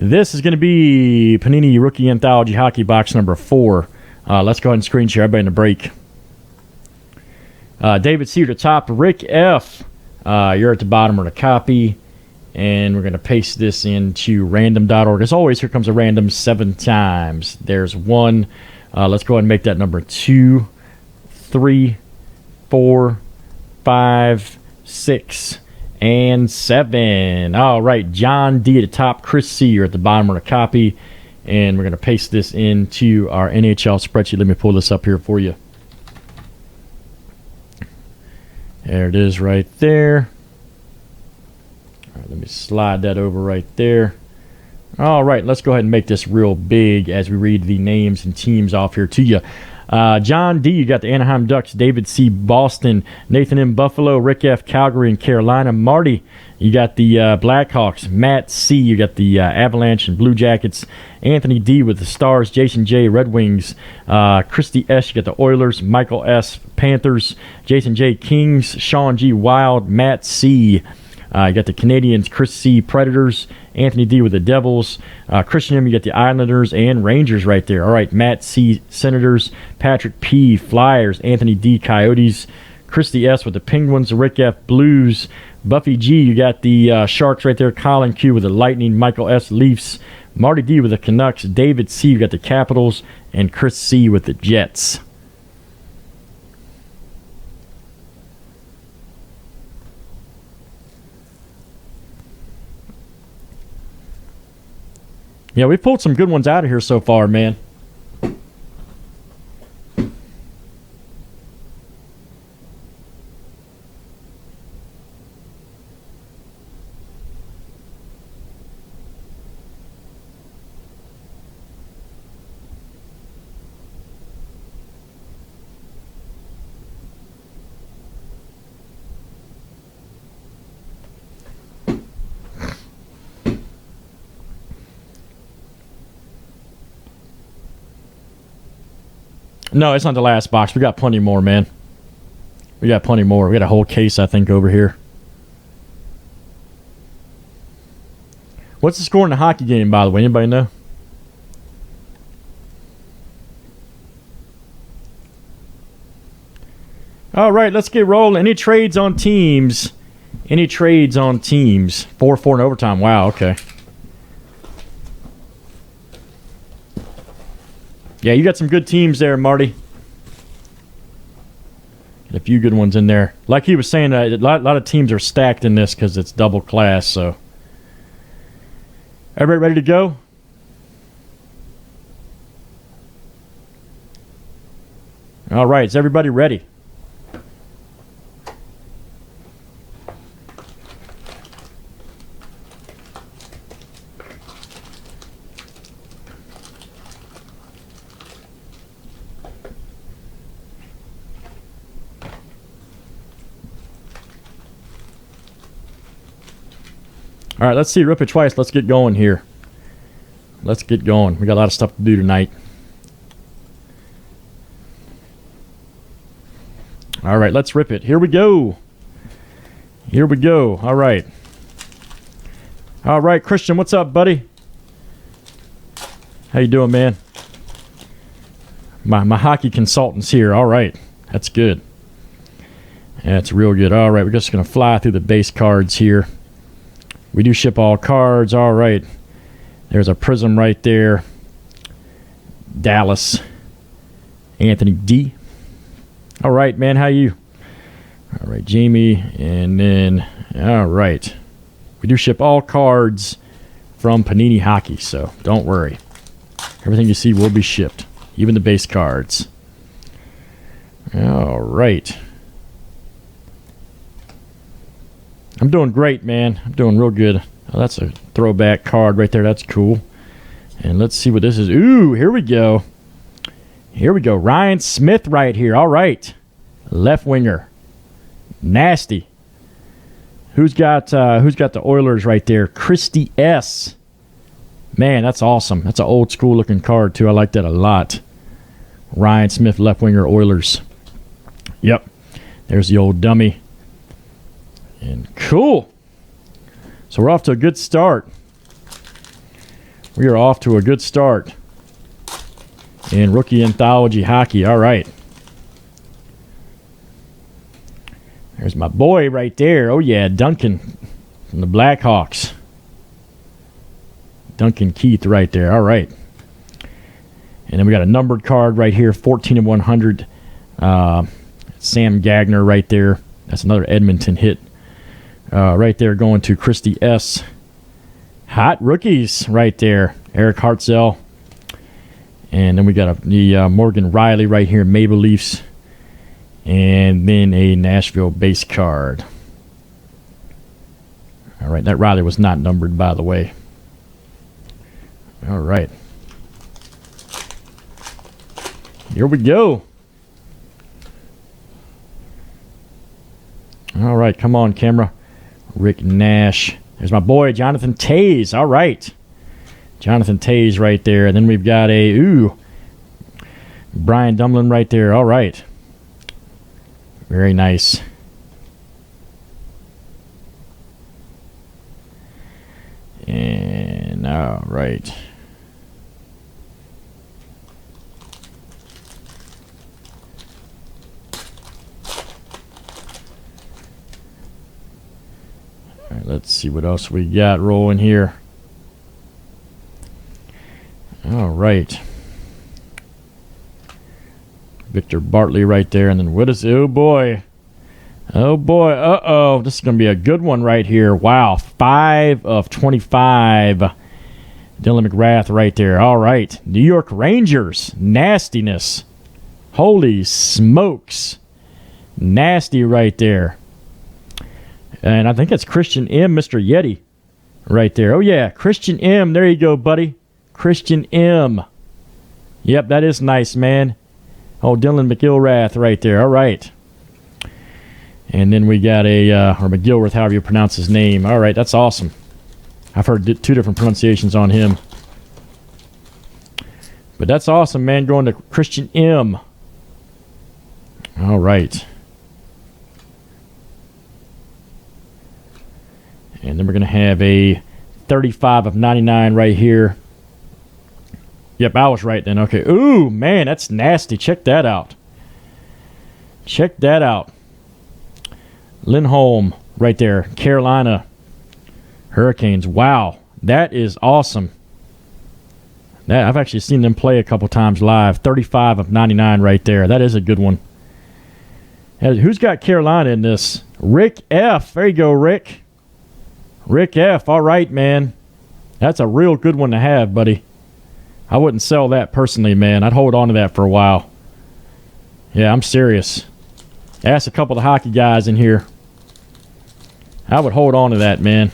This is going to be Panini Rookie Anthology Hockey Box number 4. Let's go ahead and screen share. Everybody in the break. David C. at the top. Rick F. You're at the bottom of the copy. And we're going to paste this into random.org. As always, here comes a random 7 times. There's 1. Let's go ahead and make that number 2, 3, 4, 5, 6, and 7. All right, John D. at the top. Chris C. You're at the bottom of the copy. And we're going to paste this into our NHL spreadsheet. Let me pull this up here for you. There it is right there. All right, let me slide that over right there. All right, let's go ahead and make this real big as we read the names and teams off here to you. John D., you got the Anaheim Ducks. David C., Boston. Nathan M., Buffalo. Rick F., Calgary and Carolina. Marty, you got the Blackhawks. Matt C., you got the Avalanche and Blue Jackets. Anthony D. with the Stars. Jason J., Red Wings. Christy S., you got the Oilers. Michael S., Panthers. Jason J., Kings. Sean G., Wild. Matt C., you got the Canadians. Chris C., Predators. Anthony D. with the Devils. Christian M., you got the Islanders and Rangers right there. All right, Matt C., Senators. Patrick P., Flyers. Anthony D., Coyotes. Christy S. with the Penguins. Rick F., Blues. Buffy G., you got the Sharks right there. Colin Q. with the Lightning. Michael S., Leafs. Marty D. with the Canucks. David C., you got the Capitals. And Chris C. with the Jets. Yeah, we've pulled some good ones out of here so far, man. No, it's not the last box. We got plenty more, man. We got plenty more. We got a whole case, I think, over here. What's the score in the hockey game, by the way? Anybody know? All right, let's get rolling. Any trades on teams? Any trades on teams? 4-4 in overtime. Wow, okay. Yeah, you got some good teams there, Marty. Got a few good ones in there. Like he was saying, a lot of teams are stacked in this because it's double class. So, everybody ready to go? All right, is everybody ready? All right, let's see. Rip it twice. Let's get going here. Let's get going. We got a lot of stuff to do tonight. All right, let's rip it. Here we go. Here we go. All right. All right, Christian, what's up, buddy? How you doing, man? My hockey consultant's here. All right. That's good. That's real good. All right, we're just going to fly through the base cards here. We do ship all cards. All right. There's a Prism right there. Dallas. Anthony D. All right, man. How you? All right, Jamie. And then, all right. We do ship all cards from Panini Hockey, so don't worry. Everything you see will be shipped, even the base cards. All right. I'm doing great, man. I'm doing real good. Oh, that's a throwback card right there. That's cool. And let's see what this is. Ooh, here we go. Here we go. Ryan Smith right here. All right. Left winger. Nasty. Who's got the Oilers right there? Christy S. Man, that's awesome. That's an old school looking card too. I like that a lot. Ryan Smith, left winger, Oilers. Yep. There's the old dummy. And cool. So we're off to a good start. We are off to a good start in rookie anthology hockey. All right. There's my boy right there. Oh, yeah, Duncan from the Blackhawks. Duncan Keith right there. All right. And then we got a numbered card right here, 14 of 100. Sam Gagner right there. That's another Edmonton hit. Right there going to Christy S. Hot rookies right there. Eric Hartzell. And then we got the Morgan Riley right here, Maple Leafs. And then a Nashville base card. All right, that Riley was not numbered, by the way. All right. Here we go. All right, come on, camera. Rick Nash. There's my boy, Jonathan Toews. All right. Jonathan Toews right there. And then we've got Brian Dumlin right there. All right. Very nice. And all right. All right, let's see what else we got rolling here. All right. Victor Bartley right there. And then what is... Oh, boy. Oh, boy. Uh-oh. This is going to be a good one right here. Wow. 5 of 25. Dylan McGrath right there. All right. New York Rangers. Nastiness. Holy smokes. Nasty right there. And I think that's Christian M. Mr. Yeti right there. Oh, yeah. Christian M. There you go, buddy. Christian M. Yep, that is nice, man. Oh, Dylan McGillrath right there. All right. And then we got or McGillrath, however you pronounce his name. All right, that's awesome. I've heard 2 different pronunciations on him. But that's awesome, man. Going to Christian M. All right. And then we're going to have a 35 of 99 right here. Yep, I was right then. Okay. Ooh, man, that's nasty. Check that out. Check that out. Lindholm right there. Carolina Hurricanes. Wow, that is awesome. I've actually seen them play a couple times live. 35 of 99 right there. That is a good one. Who's got Carolina in this? Rick F. There you go, Rick. Rick F. All right, man. That's a real good one to have, buddy. I wouldn't sell that personally, man. I'd hold on to that for a while. Yeah, I'm serious. Ask a couple of the hockey guys in here. I would hold on to that, man.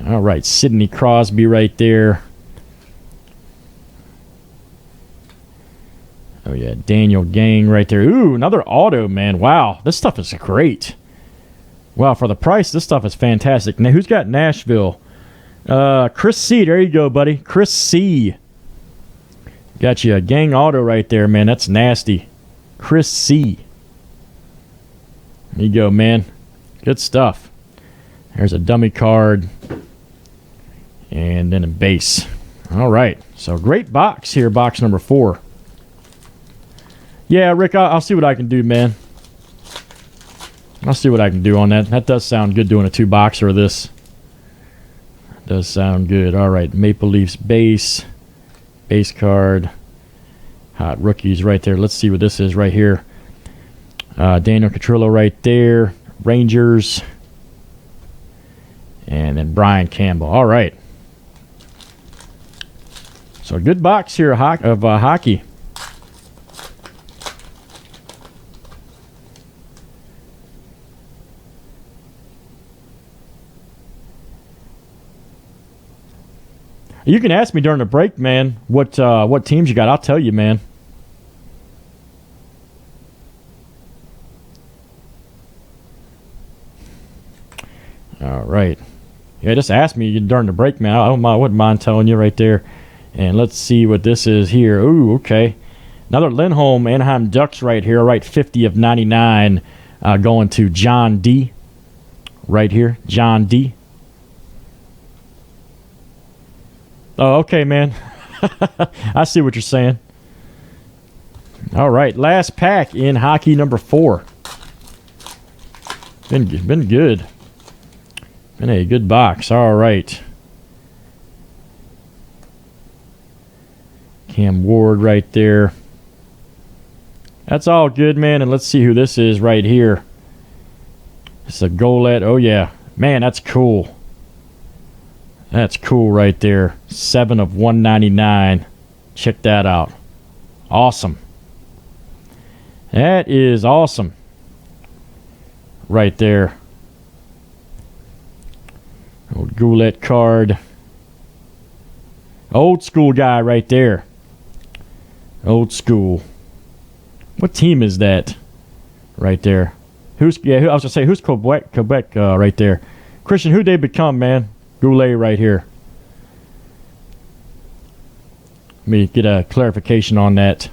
All right, Sidney Crosby right there. Oh, yeah, Daniel Gang right there. Ooh, another auto, man. Wow, this stuff is great. Wow, for the price, this stuff is fantastic. Now, who's got Nashville? Chris C. There you go, buddy. Chris C. Got you a Gang auto right there, man. That's nasty. Chris C. There you go, man. Good stuff. There's a dummy card. And then a base. All right. So, great box here, box number 4. Yeah, Rick, I'll see what I can do, man. I'll see what I can do on that. That does sound good doing a 2-boxer of this. Does sound good. All right, Maple Leafs base card. Hot rookies right there. Let's see what this is right here. Daniel Catrillo right there. Rangers. And then Brian Campbell. All right. So a good box here of hockey. You can ask me during the break, man, what teams you got. I'll tell you, man. All right. Yeah, just ask me during the break, man. I wouldn't mind telling you right there. And let's see what this is here. Ooh, okay. Another Lindholm Anaheim Ducks right here. Right, 50 of 99 going to John D. right here. John D. Oh, okay, man. I see what you're saying. All right, last pack in hockey number 4. Been good. Been a good box. All right. Cam Ward right there. That's all good, man. And let's see who this is right here. It's a Golet. Oh, yeah. Man, that's cool. That's cool right there. 7 of 199. Check that out. Awesome. That is awesome. Right there. Old Goulet card. Old school guy right there. Old school. What team is that? Right there. I was gonna say, who's Quebec right there? Christian, who'd they become, man? Goulet right here. Let me get a clarification on that.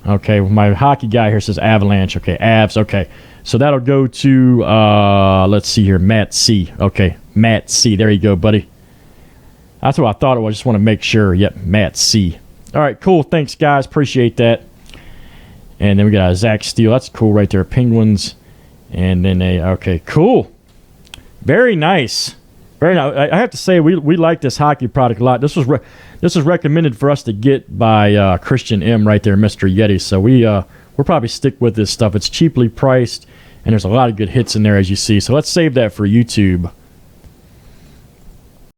Okay, well, my hockey guy here says Avalanche. Okay, Avs. Okay, so that'll go to, let's see here, Matt C. Okay, Matt C. There you go, buddy. That's what I thought it was. Just want to make sure. Yep, Matt C. All right, cool. Thanks, guys. Appreciate that. And then we got a Zach Steele. That's cool right there. Penguins. And then okay, cool. Very nice. Very nice. I have to say, we like this hockey product a lot. This was recommended for us to get by Christian M. right there, Mr. Yeti. So we'll probably stick with this stuff. It's cheaply priced, and there's a lot of good hits in there, as you see. So let's save that for YouTube.